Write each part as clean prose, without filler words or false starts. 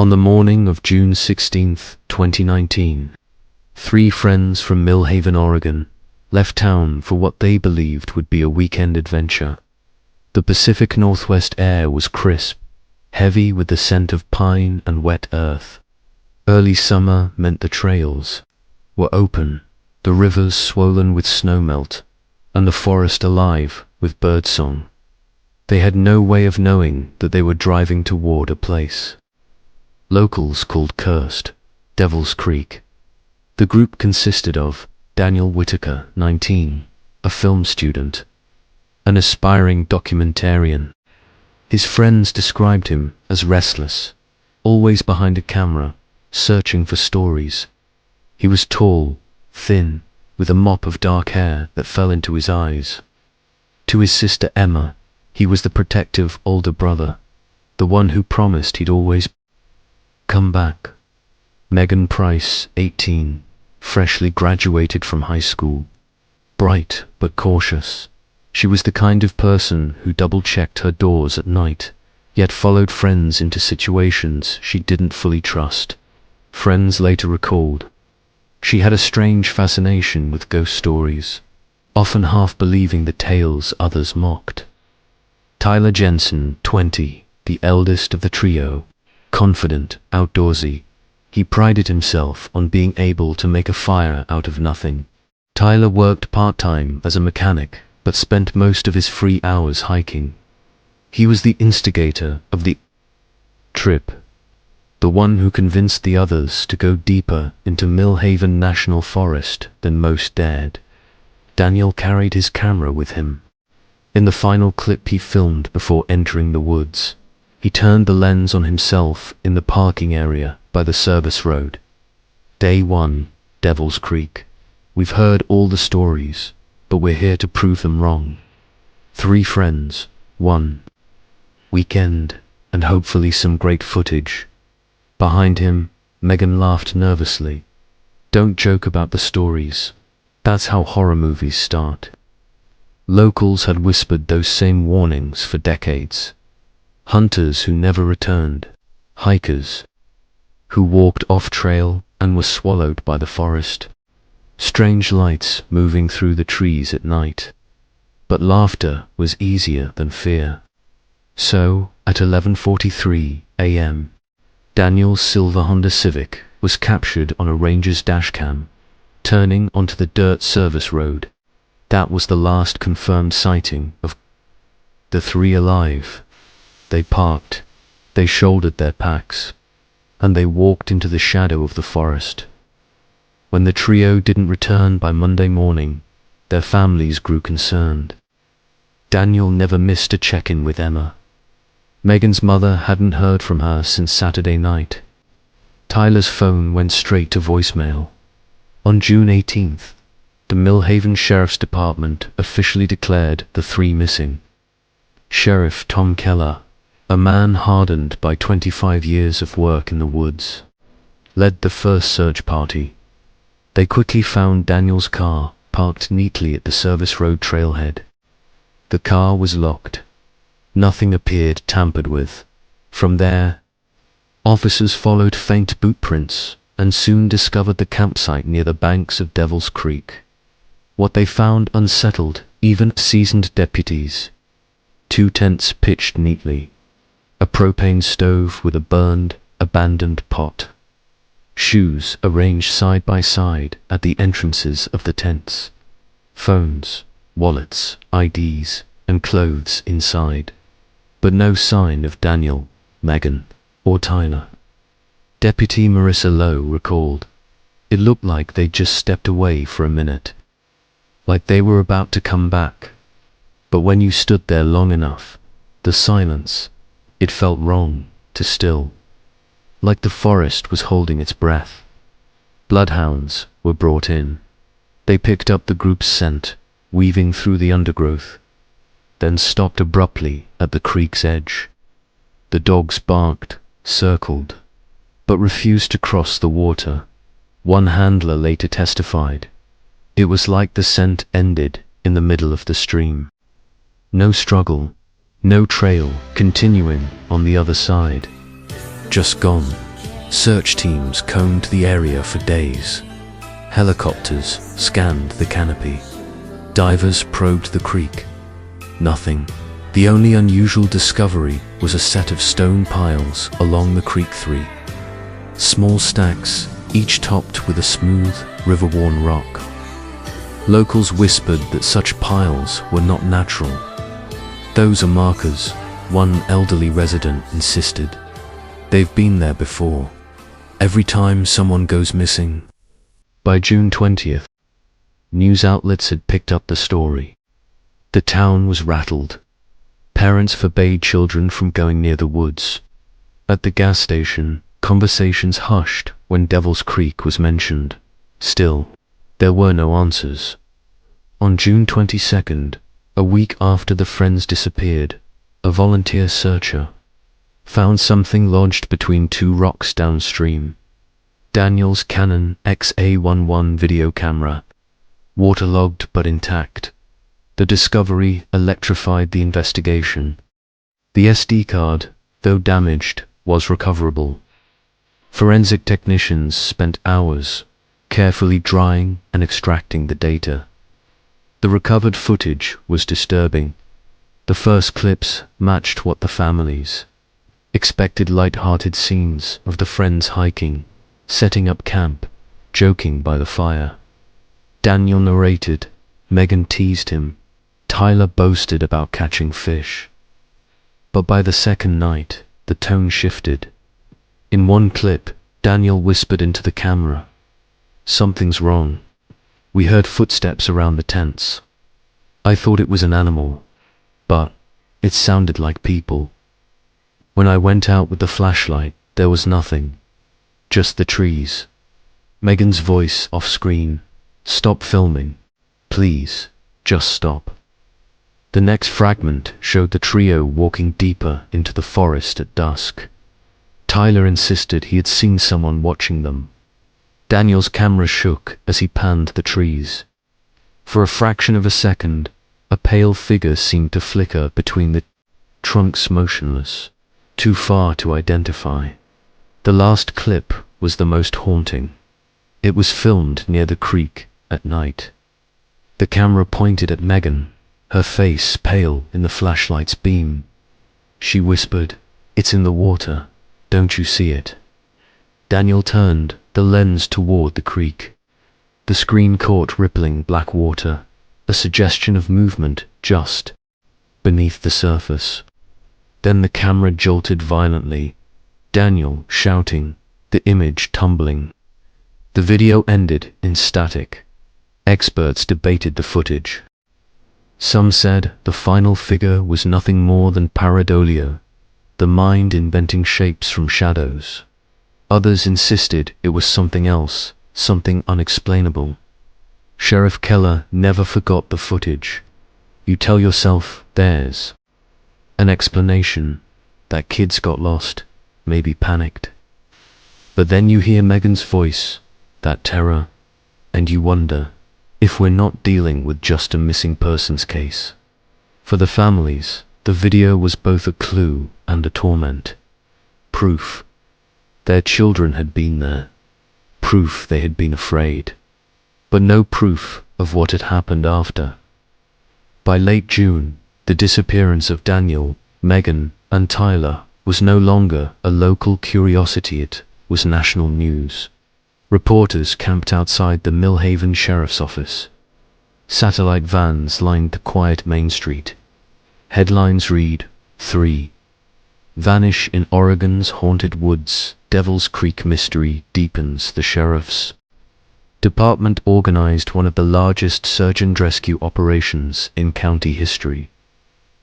On the morning of June 16th, 2019, three friends from Millhaven, Oregon, left town for what they believed would be a weekend adventure. The Pacific Northwest air was crisp, heavy with the scent of pine and wet earth. Early summer meant the trails were open, the rivers swollen with snowmelt, and the forest alive with birdsong. They had no way of knowing that they were driving toward a place locals called Cursed, Devil's Creek. The group consisted of Daniel Whitaker, 19, a film student, an aspiring documentarian. His friends described him as restless, always behind a camera, searching for stories. He was tall, thin, with a mop of dark hair that fell into his eyes. To his sister Emma, he was the protective older brother, the one who promised he'd always come back. Megan Price, 18, freshly graduated from high school. Bright but cautious, she was the kind of person who double-checked her doors at night, yet followed friends into situations she didn't fully trust. Friends later recalled, she had a strange fascination with ghost stories, often half believing the tales others mocked. Tyler Jensen, 20, the eldest of the trio, confident, outdoorsy, he prided himself on being able to make a fire out of nothing. Tyler worked part-time as a mechanic, but spent most of his free hours hiking. He was the instigator of the trip, the one who convinced the others to go deeper into Millhaven National Forest than most dared. Daniel carried his camera with him. In the final clip he filmed before entering the woods, he turned the lens on himself in the parking area by the service road. Day 1, Devil's Creek. We've heard all the stories, but we're here to prove them wrong. 3 friends, 1 weekend, and hopefully some great footage. Behind him, Megan laughed nervously. Don't joke about the stories. That's how horror movies start. Locals had whispered those same warnings for decades. Hunters who never returned, hikers who walked off-trail and were swallowed by the forest. Strange lights moving through the trees at night. But laughter was easier than fear. So, at 11:43 a.m., Daniel's silver Honda Civic was captured on a ranger's dashcam, turning onto the dirt service road. That was the last confirmed sighting of the 3 alive. They parked, they shouldered their packs, and they walked into the shadow of the forest. When the trio didn't return by Monday morning, their families grew concerned. Daniel never missed a check-in with Emma. Megan's mother hadn't heard from her since Saturday night. Tyler's phone went straight to voicemail. On June 18th, the Millhaven Sheriff's Department officially declared the 3 missing. Sheriff Tom Keller, a man hardened by 25 years of work in the woods, led the first search party. They quickly found Daniel's car parked neatly at the service road trailhead. The car was locked. Nothing appeared tampered with. From there, officers followed faint boot prints and soon discovered the campsite near the banks of Devil's Creek. What they found unsettled even seasoned deputies. 2 tents pitched neatly, a propane stove with a burned, abandoned pot, shoes arranged side by side at the entrances of the tents, phones, wallets, IDs, and clothes inside, but no sign of Daniel, Megan, or Tyler. Deputy Marissa Lowe recalled, it looked like they just stepped away for a minute, like they were about to come back. But when you stood there long enough, the silence, it felt wrong, too still, like the forest was holding its breath. Bloodhounds were brought in. They picked up the group's scent, weaving through the undergrowth, then stopped abruptly at the creek's edge. The dogs barked, circled, but refused to cross the water. One handler later testified, it was like the scent ended in the middle of the stream. No struggle, no trail continuing on the other side. Just gone. Search teams combed the area for days. Helicopters scanned the canopy. Divers probed the creek. Nothing. The only unusual discovery was a set of stone piles along the creek 3. Small stacks, each topped with a smooth, river-worn rock. Locals whispered that such piles were not natural. "Those are markers," one elderly resident insisted. "They've been there before. Every time someone goes missing." By June 20th, news outlets had picked up the story. The town was rattled. Parents forbade children from going near the woods. At the gas station, conversations hushed when Devil's Creek was mentioned. Still, there were no answers. On June 22nd, a week after the friends disappeared, a volunteer searcher found something lodged between 2 rocks downstream. Daniel's Canon XA11 video camera, waterlogged but intact. The discovery electrified the investigation. The SD card, though damaged, was recoverable. Forensic technicians spent hours carefully drying and extracting the data. The recovered footage was disturbing. The first clips matched what the families expected: light-hearted scenes of the friends hiking, setting up camp, joking by the fire. Daniel narrated, Megan teased him, Tyler boasted about catching fish. But by the second night, the tone shifted. In one clip, Daniel whispered into the camera, "Something's wrong. We heard footsteps around the tents. I thought it was an animal, but it sounded like people. When I went out with the flashlight, there was nothing, just the trees." Megan's voice off-screen, "Stop filming. Please, just stop." The next fragment showed the trio walking deeper into the forest at dusk. Tyler insisted he had seen someone watching them. Daniel's camera shook as he panned the trees. For a fraction of a second, a pale figure seemed to flicker between the trunks, motionless, too far to identify. The last clip was the most haunting. It was filmed near the creek at night. The camera pointed at Megan, her face pale in the flashlight's beam. She whispered, "It's in the water. Don't you see it?" Daniel turned the lens toward the creek. The screen caught rippling black water, a suggestion of movement just beneath the surface. Then the camera jolted violently, Daniel shouting, the image tumbling. The video ended in static. Experts debated the footage. Some said the final figure was nothing more than pareidolia, the mind inventing shapes from shadows. Others insisted it was something else, something unexplainable. Sheriff Keller never forgot the footage. You tell yourself there's an explanation, that kids got lost, maybe panicked. But then you hear Megan's voice, that terror, and you wonder if we're not dealing with just a missing persons case. For the families, the video was both a clue and a torment. Proof their children had been there. Proof they had been afraid. But no proof of what had happened after. By late June, the disappearance of Daniel, Megan, and Tyler was no longer a local curiosity, it was national news. Reporters camped outside the Millhaven Sheriff's Office. Satellite vans lined the quiet Main Street. Headlines read, 3. Vanish in Oregon's haunted woods. Devil's Creek mystery deepens. The sheriff's department organized one of the largest search and rescue operations in county history.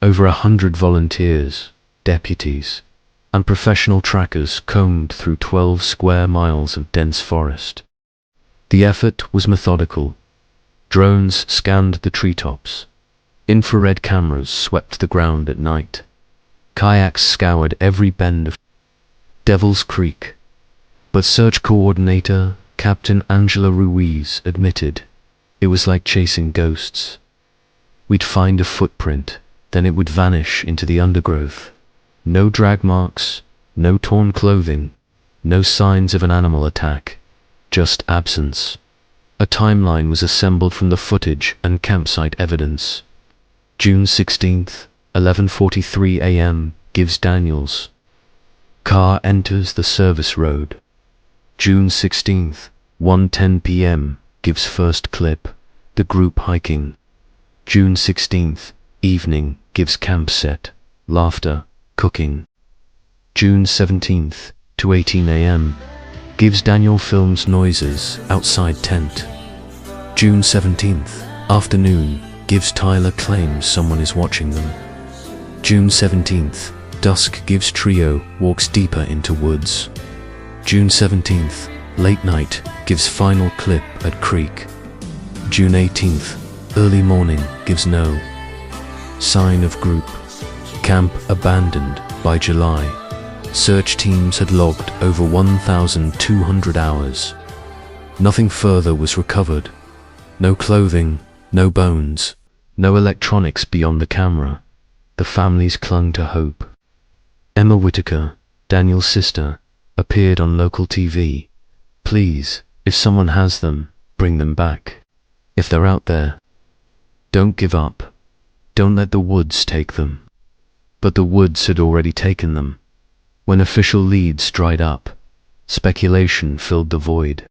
Over 100 volunteers, deputies, and professional trackers combed through 12 square miles of dense forest. The effort was methodical. Drones scanned the treetops. Infrared cameras swept the ground at night. Kayaks scoured every bend of Devil's Creek. But search coordinator Captain Angela Ruiz admitted it was like chasing ghosts. We'd find a footprint, then it would vanish into the undergrowth. No drag marks, no torn clothing, No signs of an animal attack, just absence. A timeline was assembled from the footage and campsite evidence. June 16th, 11:43 a.m. gives Daniels. Car enters the service road. June 16th, 1:10 p.m. gives first clip, the group hiking. June 16th, evening gives camp set, laughter, cooking. June 17th, 2:18 a.m. gives Daniel films noises outside tent. June 17th, afternoon, gives Tyler claims someone is watching them. June 17th, dusk gives trio walks deeper into woods. June 17th, late night gives final clip at creek. June 18th, early morning gives no sign of group. Camp abandoned by July. Search teams had logged over 1,200 hours. Nothing further was recovered. No clothing, no bones, no electronics beyond the camera. The families clung to hope. Emma Whitaker, Daniel's sister, appeared on local TV. Please, if someone has them, bring them back. If they're out there, don't give up. Don't let the woods take them. But the woods had already taken them. When official leads dried up, speculation filled the void.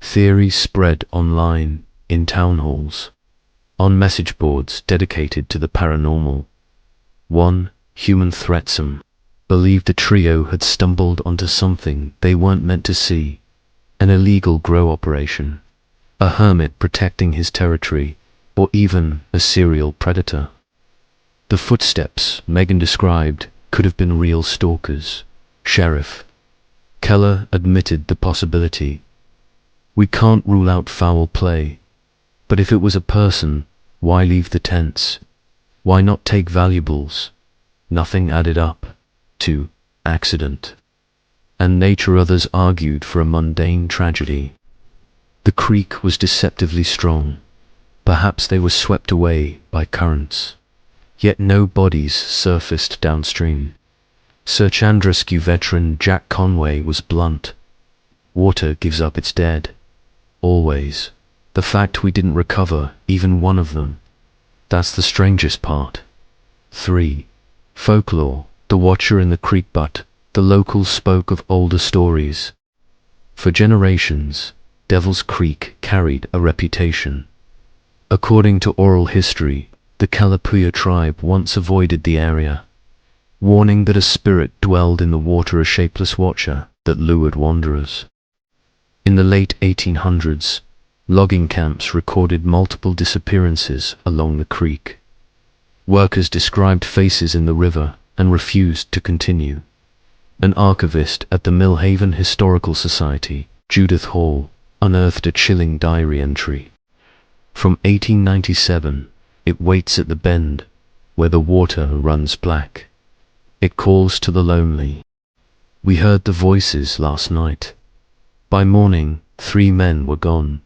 Theories spread online, in town halls, on message boards dedicated to the paranormal. One, human threatsome, believed the trio had stumbled onto something they weren't meant to see. An illegal grow operation, a hermit protecting his territory, or even a serial predator. The footsteps Megan described could have been real stalkers. Sheriff Keller admitted the possibility. We can't rule out foul play, but if it was a person, why leave the tents? Why not take valuables? Nothing added up to accident. And nature others argued for a mundane tragedy. The creek was deceptively strong. Perhaps they were swept away by currents. Yet no bodies surfaced downstream. Search and rescue veteran Jack Conway was blunt. Water gives up its dead. Always. The fact we didn't recover even one of them. That's the strangest part. 3. Folklore. The watcher in the creek butt. The locals spoke of older stories. For generations, Devil's Creek carried a reputation. According to oral history, the Kalapuya tribe once avoided the area, warning that a spirit dwelled in the water, a shapeless watcher that lured wanderers. In the late 1800s, logging camps recorded multiple disappearances along the creek. Workers described faces in the river and refused to continue. An archivist at the Millhaven Historical Society, Judith Hall, unearthed a chilling diary entry. From 1897, it waits at the bend, where the water runs black. It calls to the lonely. We heard the voices last night. By morning, 3 men were gone.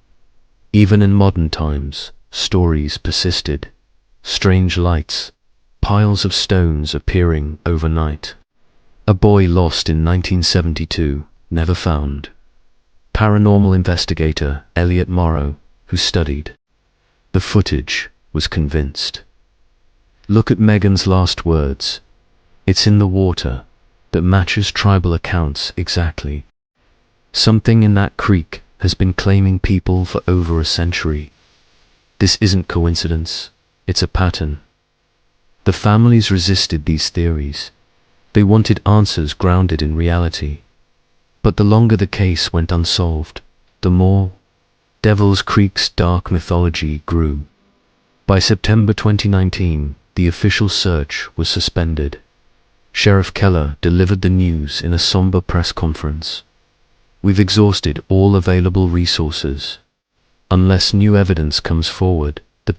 Even in modern times, stories persisted. Strange lights, piles of stones appearing overnight. A boy lost in 1972, never found. Paranormal investigator Elliot Morrow, who studied the footage, was convinced. Look at Megan's last words. It's in the water, that matches tribal accounts exactly. Something in that creek has been claiming people for over a century. This isn't coincidence, it's a pattern. The families resisted these theories. They wanted answers grounded in reality. But the longer the case went unsolved, the more Devil's Creek's dark mythology grew. By September 2019, the official search was suspended. Sheriff Keller delivered the news in a somber press conference. We've exhausted all available resources. Unless new evidence comes forward, the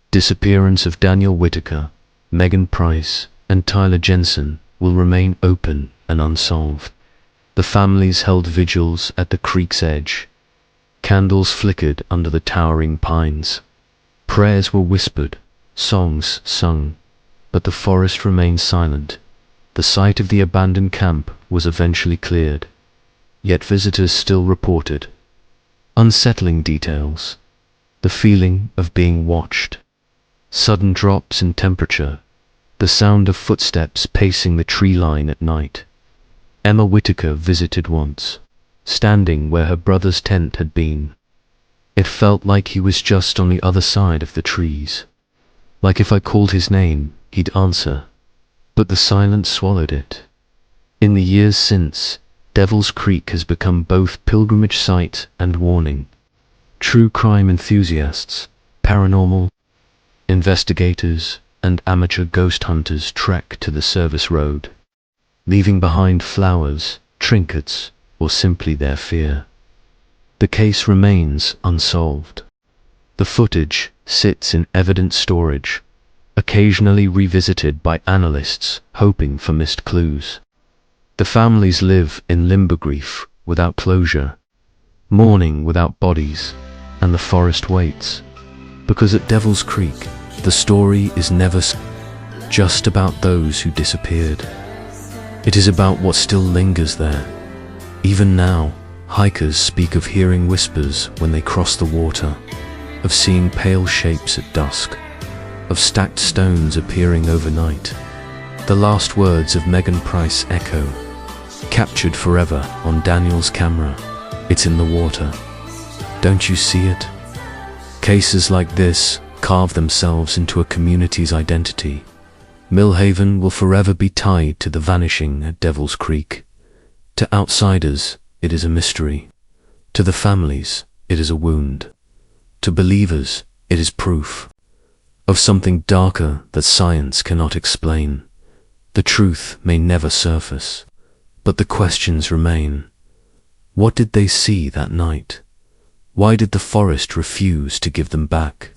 disappearance of Daniel Whitaker, Megan Price, and Tyler Jensen will remain open and unsolved. The families held vigils at the creek's edge. Candles flickered under the towering pines. Prayers were whispered, songs sung, but the forest remained silent. The site of the abandoned camp was eventually cleared. Yet visitors still reported unsettling details, the feeling of being watched, sudden drops in temperature, the sound of footsteps pacing the tree line at night. Emma Whittaker visited once, standing where her brother's tent had been. It felt like he was just on the other side of the trees. Like if I called his name, he'd answer. But the silence swallowed it. In the years since, Devil's Creek has become both pilgrimage site and warning. True crime enthusiasts, paranormal investigators, and amateur ghost hunters trek to the service road, leaving behind flowers, trinkets, or simply their fear. The case remains unsolved. The footage sits in evidence storage, occasionally revisited by analysts hoping for missed clues. The families live in limbo grief without closure, mourning without bodies, and the forest waits. Because at Devil's Creek, the story is never just about those who disappeared. It is about what still lingers there. Even now, hikers speak of hearing whispers when they cross the water, of seeing pale shapes at dusk, of stacked stones appearing overnight. The last words of Megan Price echo, captured forever on Daniel's camera. It's in the water. Don't you see it? Cases like this carve themselves into a community's identity. Millhaven will forever be tied to the vanishing at Devil's Creek. To outsiders, it is a mystery. To the families, it is a wound. To believers, it is proof of something darker that science cannot explain. The truth may never surface, but the questions remain. What did they see that night? Why did the forest refuse to give them back?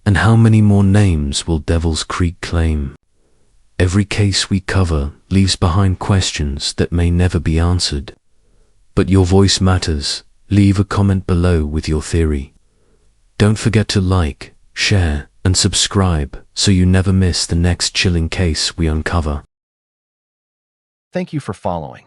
And how many more names will Devil's Creek claim? Every case we cover leaves behind questions that may never be answered. But your voice matters. Leave a comment below with your theory. Don't forget to like, share, and subscribe so you never miss the next chilling case we uncover. Thank you for following.